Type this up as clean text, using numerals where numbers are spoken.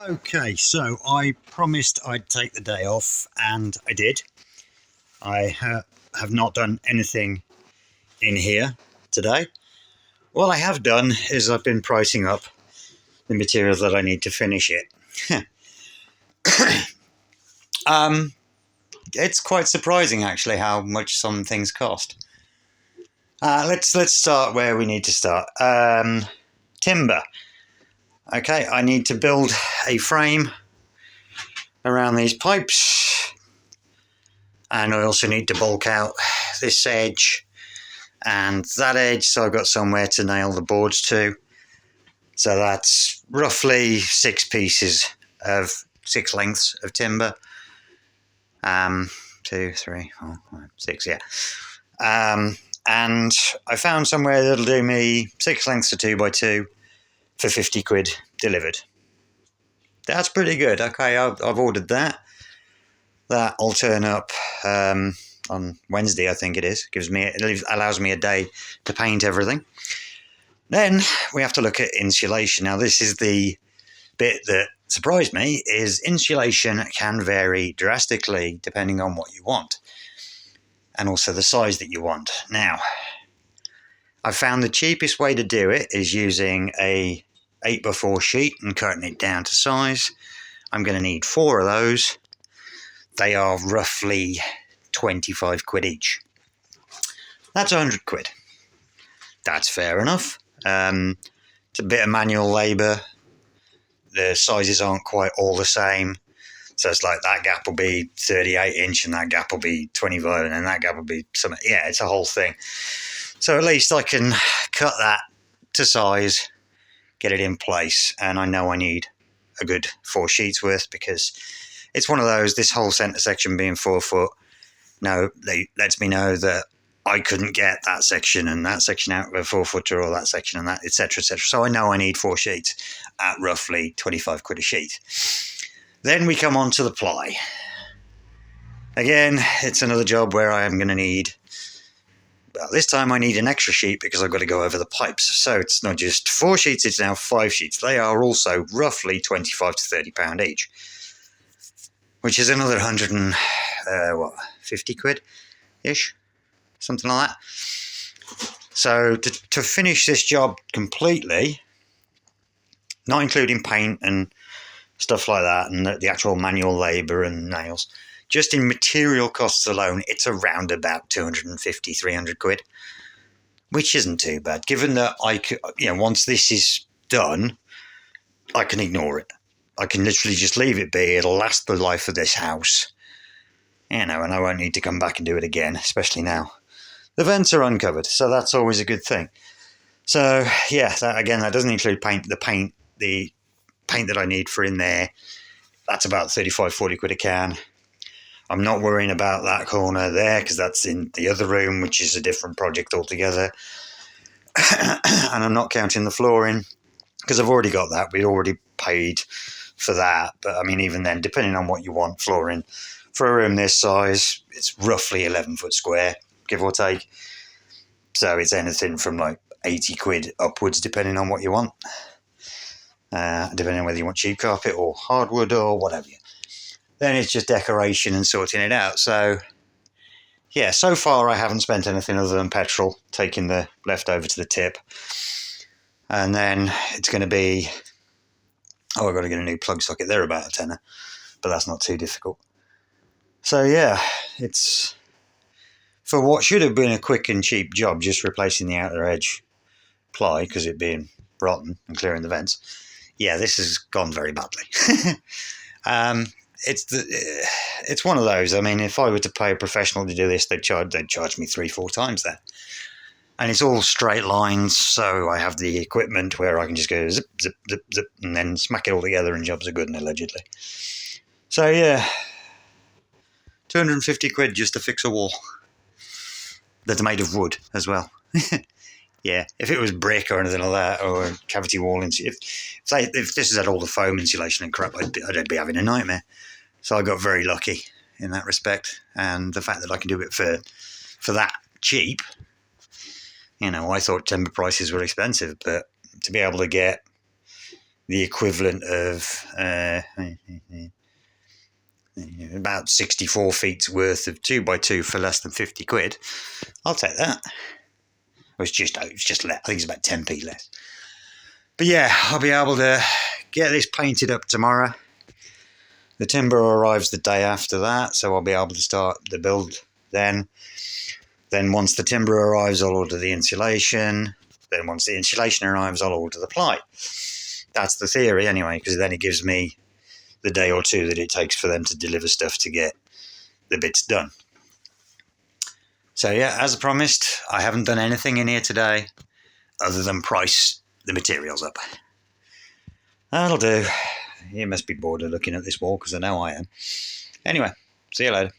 Okay, so I promised I'd take the day off, and I did. I have not done anything in here today. What I have done is I've been pricing up the materials that I need to finish it. um, it's quite surprising actually how much some things cost. Let's start where we need to start. Timber. Okay, I need to build a frame around these pipes, and I also need to bulk out this edge and that edge, so I've got somewhere to nail the boards to. So that's roughly 6 pieces of 6 lengths of timber. 2, 3, 4, 5, 6, yeah. And I found somewhere that'll do me 6 lengths of 2x2 for 50 quid delivered. That's pretty good. Okay, I've ordered that. That'll turn up on Wednesday, I think it is. It allows me a day to paint everything. Then we have to look at insulation. Now, this is the bit that surprised me, is insulation can vary drastically depending on what you want and also the size that you want. Now, I found the cheapest way to do it is using a 8x4 sheet and cutting it down to size. I'm going to need 4 of those. They are roughly 25 quid each. That's 100 quid. That's fair enough. It's a bit of manual labour. The sizes aren't quite all the same. So it's like that gap will be 38 inch and that gap will be 25 and then that gap will be something. Yeah, it's a whole thing. So at least I can cut that to size, get it in place, and I know I need a good 4 sheets worth, because it's one of those, this whole centre section being 4 foot, lets me know that I couldn't get that section and that section out of a 4-footer, or that section and that, etc., etc. So I know I need 4 sheets at roughly 25 quid a sheet. Then we come on to the ply. Again, it's another job where I am going to need, well, this time I need an extra sheet because I've got to go over the pipes. So it's not just 4 sheets, it's now 5 sheets. They are also roughly 25 to 30 pound each, which is another 50 quid-ish, something like that. So to finish this job completely, not including paint and stuff like that, and the actual manual labour and nails, just in material costs alone, it's around about 250, 300 quid, which isn't too bad, given that once this is done, I can ignore it. I can literally just leave it be. It'll last the life of this house, and I won't need to come back and do it again, especially now. The vents are uncovered, so that's always a good thing. So, yeah, that doesn't include paint. The paint that I need for in there, that's about 35, 40 quid a can. I'm not worrying about that corner there because that's in the other room, which is a different project altogether. And I'm not counting the flooring because I've already got that. We'd already paid for that. But I mean, even then, depending on what you want flooring for a room this size, it's roughly 11 foot square, give or take. So it's anything from like 80 quid upwards, depending on what you want. Depending on whether you want cheap carpet or hardwood or whatever. Then it's just decoration and sorting it out. So, yeah, so far I haven't spent anything other than petrol, taking the leftover to the tip. And then it's going to be, I've got to get a new plug socket. They're about a tenner, but that's not too difficult. So, yeah, it's, for what should have been a quick and cheap job, just replacing the outer edge ply, because it being rotten and clearing the vents. Yeah, this has gone very badly. It's one of those. I mean, if I were to pay a professional to do this, they'd charge me 3-4 times that. And it's all straight lines, so I have the equipment where I can just go zip, zip, zip, zip, and then smack it all together and jobs are good, allegedly. So, yeah, 250 quid just to fix a wall that's made of wood as well. Yeah, if it was brick or anything like that, or cavity wall, if this had all the foam insulation and crap, I'd be having a nightmare. So I got very lucky in that respect, and the fact that I can do it for that cheap, I thought timber prices were expensive, but to be able to get the equivalent of about 64 feet's worth of 2x2 for less than 50 quid, I'll take that. It's just less. I think it's about 10p less. But yeah, I'll be able to get this painted up tomorrow. The timber arrives the day after that, so I'll be able to start the build then. Then once the timber arrives, I'll order the insulation. Then once the insulation arrives, I'll order the ply. That's the theory anyway, because then it gives me the day or two that it takes for them to deliver stuff to get the bits done. So yeah, as I promised, I haven't done anything in here today other than price the materials up. That'll do. You must be bored of looking at this wall, because I know I am. Anyway, see you later.